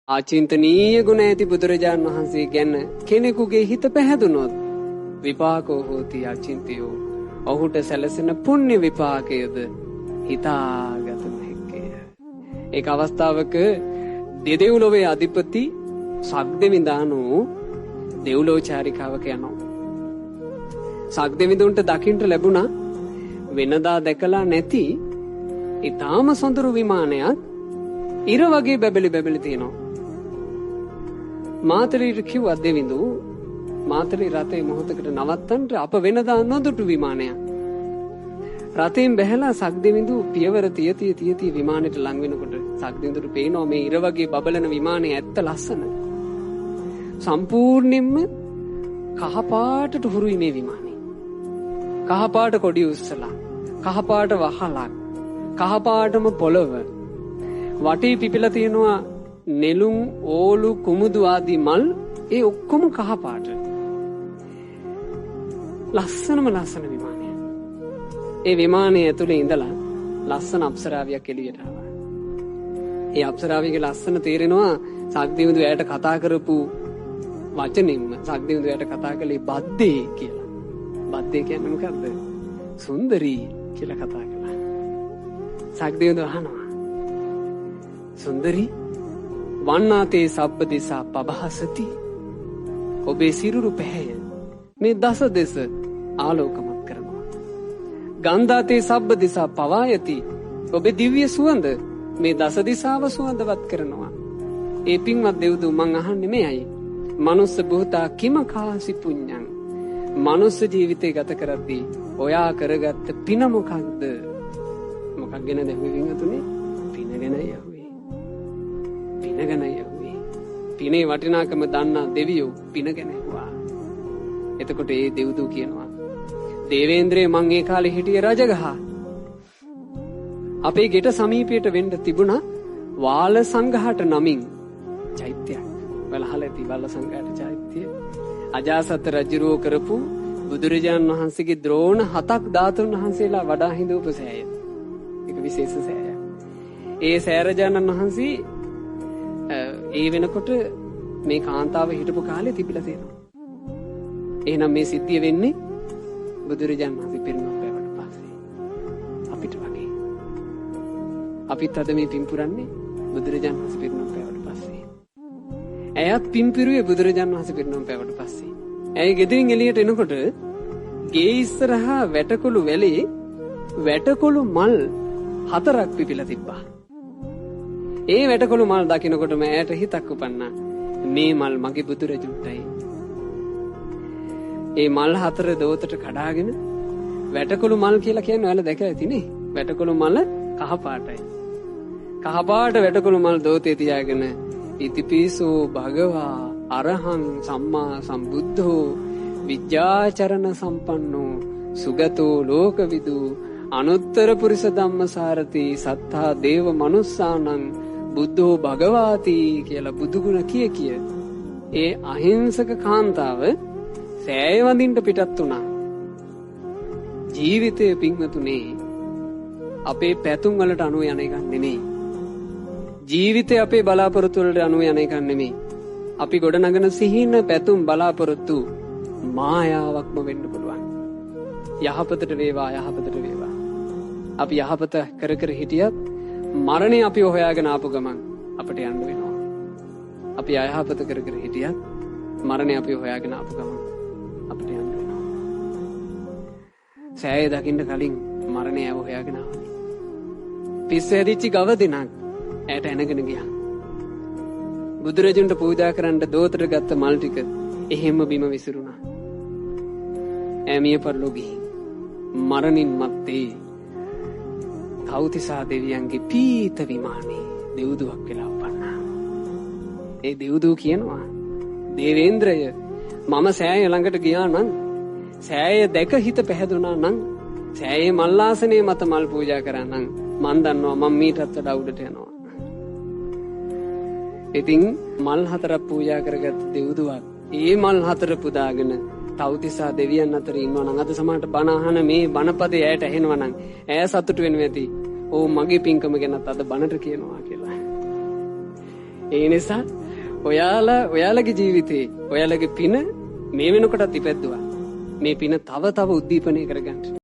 ආචින්තනීය ගුණ ඇති බුදුරජාණන් වහන්සේ ගැන කෙනෙකුගේ හිත පැහැදුනොත් විපාකෝ හෝති අචින්තයෝ. ඔහුට සැලසෙන පුණ්‍ය විපාකයද හිතාගත නොහැකිය. ඒක අවස්ථාවක දෙදෙව්ලොවේ අධිපති සක්දෙවිඳානු දෙව්ලොව චාරිකාවක යනවා. සක්දෙවිඳුන්ට දකින්ට ලැබුණා වෙනදා දැකලා නැති ඊටාම සොඳුරු විමානයක් ඉර වගේ බැබලි බැබලි තියෙනවා. මාතලීට කිව්වා දෙවිඳු මාතලී රථේ මොහොතකට නවත්තන්න අප වෙනදා නොදුටු විමානයක්. රථයෙන් බැහැලා සක්දෙවිඳු පියවර තිය විමානෙට ලං වෙනකොට සක්දෙවිඳුට පේනවා මේ ඉර වගේ බබලන විමානේ ඇත්ත ලස්සන. සම්පූර්ණයෙන්ම කහපාටට හුරුයි මේ විමානේ. කහපාට කොඩි උස්සලා, කහපාට වහලක්, කහපාටම පොළව. වටේ පිපිලා තියෙනවා නෙළුම්, ඕලු, කුමුදු ආදී මල්. ඒ ඔක්කොම කහපාට. ලස්සනම ලස්සන විමානය. ඒ විමානයේ ඇතුලේ ඉඳලා ලස්සන අප්සරාවියක් එළියට ආවා. ඒ අප්සරාවියගේ ලස්සන තේරෙනවා සක්දෙවිඳු එයාට කතා කරපු වචනින්ම. සක්දෙවිඳු එයාට කතා කළේ බද්දේ කියලා. බද්දේ කියන්නේ මොකද්ද? සුන්දරී කියලා කතා කළා. සක්දෙවිඳු අහනවා සුන්දරී වන්නාතේ සබ්බ දිසා පබහසති. ඔබේ සිරුරු පැහැය මේ දස දෙස ආලෝකමත් කරනවා. ගන්ධාතේ සබ්බ දිසා පවායති. ඔබේ දිව්‍ය සුවඳ මේ දස දිසාව සුවඳවත් කරනවා. ඒ පින්වත් දෙව්දු මං අහන්නේ මෙයයි. මනුස්ස බුතා කිම කාසි පුඤ්ඤං. මනුස්ස ජීවිතේ ගත කරද්දී ඔයා කරගත්ත පින මොකක්ද? මොකක් ගැන දැහුවේ වින්තුනේ? පින ගැනයි අහුවේ. පින ගැනයි අහුවේ. පිනේ වටිනාකම දන්නා දෙවියෝ පින ගැන ඇහුවා. එතකොට ඒ දෙව්දු කියනවා දේවේන්ද්‍රේ මං ඒ කාලේ හිටියේ රජගහ. අපේ ගෙට සමීපයට වෙන්න තිබුණා වාල සංඝහට නමින් චෛත්‍යයක්. වලහල ඇති වාල සංඝහට චෛත්‍යය. අජාසත් රජුරෝ කරපු බුදුරජාණන් වහන්සේගේ ද්‍රෝණ 7ක් ධාතුන් වහන්සේලා වඩා හිඳවපු සෑය. ඒක විශේෂ සෑය. ඒ සෑරජානන් වහන්සේ ඒ වෙනකොට මේ කාන්තාව හිටපු කාලේ තිබිලා තියෙනවා. එහෙනම් මේ සිද්ධිය වෙන්නේ බුදුරජාණන් වහන්සේ පිරිනොම් පෑවට පස්සේ. අපිට වගේ. අපිත් අද මේ පින් පුරන්නේ බුදුරජාණන් වහන්සේ පිරිනොම් පෑවට පස්සේ. ඇයත් පින් පිරුවේ බුදුරජාණන් වහන්සේ පිරිනොම් පෑවට පස්සේ. ඇය ගෙදරින් එළියට එනකොට ගේ ඉස්සරහා වැටකොළු වැලේ වැටකොළු මල් 4ක් පිපිලා තිබ්බා. ඒ වැටකොළු මල් දකින්නකොටම ඇයට හිතක් උපන්නා. මේ මල් මගේ බුදුරජුන්ටයි. ඒ මල් 4 දෝතට කඩාගෙන වැටකොළු මල් කියලා කියන්නේ ඔයාලා දැකලා ඇතිනේ. වැටකොළු මල කහපාටයි. කහපාට වැටකොළු මල් දෝතේ තියාගෙන ඉතිපිසෝ භගවා අරහං සම්මා සම්බුද්ධෝ විද්‍යාචරණ සම්පන්නෝ සුගතෝ ලෝකවිදු අනුත්තර පුරිස ධම්මසාරති සත්තා දේව මනුස්සානං බුද්ධෝ භගවාති කියලා බුදුගුණ කිය ඒ අහිංසක කාන්තාව සෑය වඳින්න පිටත් වුණා. ජීවිතයේ පින්වතුනේ අපේ පැතුම් වලට අනුව යන එකක් නෙමෙයි. ජීවිතේ අපේ බලාපොරොත්තු වලට අනුව යන එකක් නෙමෙයි. අපි ගොඩනගන සිහින පැතුම් බලාපොරොත්තු මායාවක්ම වෙන්න පුළුවන්. යහපතට වේවා යහපතට වේවා. අපි යහපත කර කර හිටියත් මරණය අපි හොයාගෙන ආපු ගමන් අපිට යන්න වෙනවා. අපි අයහපත කර කර හිටියත් මරණය අපි හොයාගෙන ආපු ගමන් අපිට යන්න වෙනවා. සෑය දකින්න කලින් මරණය හොයාගෙන ආවා. පිස්ස හැදිච්ච ගව දිනක් ඇයට එනගෙන ගියා. බුදුරජුන්ට පූජා කරන්න දෝතට ගත්ත මල් ටික එහෙම බිම විසිරුණා. ඈමිය පරලෝකී මරණින් මත්තේ කෞතිසා දෙවියන්ගේ පීත විමානේ දෙව්දුවක් වෙලා උපන්නා. ඒ දෙව්දු කියනවා දේවේන්ද්‍රය මම සෑය ළඟට ගියා නම් සෑය දැක හිත පැහැදුනා නම් සෑයේ මල්ලාසනේ මත මල් පූජා කරා නම් මන් දන්නවා මම මීටත් වඩා උඩට යනවා. ඉතින් මල් 4ක් පූජා කරගත් දෙව්දුවක් ඒ මල් 4 පුදාගෙන තවතිසා දෙවියන් අතර ඉන්නවා නම් අද සමහරට බණ අහන මේ බණපදේ ඇයට ඇහෙනවා නම් ඈ සතුටු වෙනවා ඇති. ඕ මගේ පින්කම ගැනත් අද බණට කියනවා කියලා. ඒ නිසා ඔයාලගේ ජීවිතේ ඔයාලගේ පින මේ වෙනකොටත් ඉපැද්දුවා. මේ පින තව උද්දීපනය කරගන්න.